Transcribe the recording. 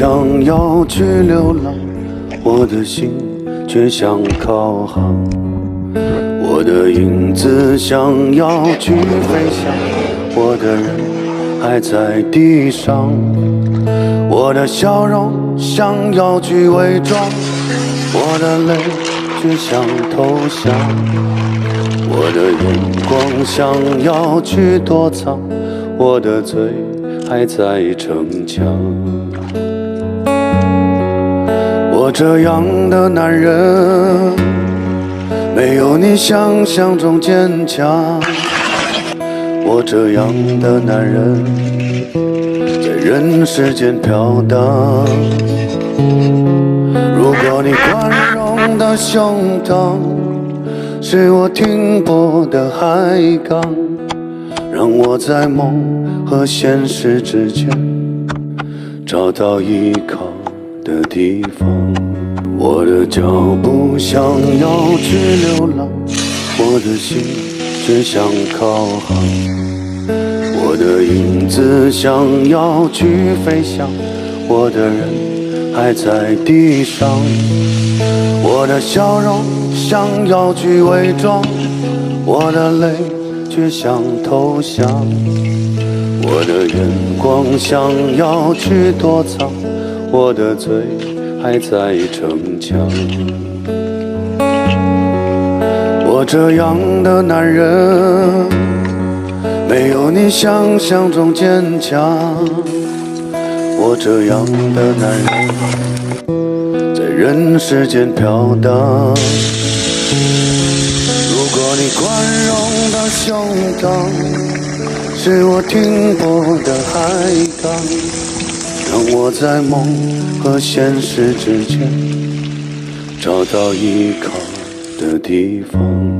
想要去流浪，我的心却想靠航。我的影子想要去飞翔，我的人还在地上。我的笑容想要去伪装，我的泪却想投降。我的眼光想要去躲藏，我的嘴还在逞强。我这样的男人，没有你想象中坚强。我这样的男人，在人世间飘荡。如果你宽容的胸膛是我停泊的海港，让我在梦和现实之间找到依靠的地方。我的脚步想要去流浪，我的心却想靠航。我的影子想要去飞翔，我的人还在地上。我的笑容想要去伪装，我的泪却想投降。我的眼光想要去躲藏，我的嘴还在逞强。我这样的男人，没有你想象中坚强。我这样的男人，在人世间飘荡。如果你宽容的胸膛是我停泊的海港，让我在梦和现实之间找到依靠的地方。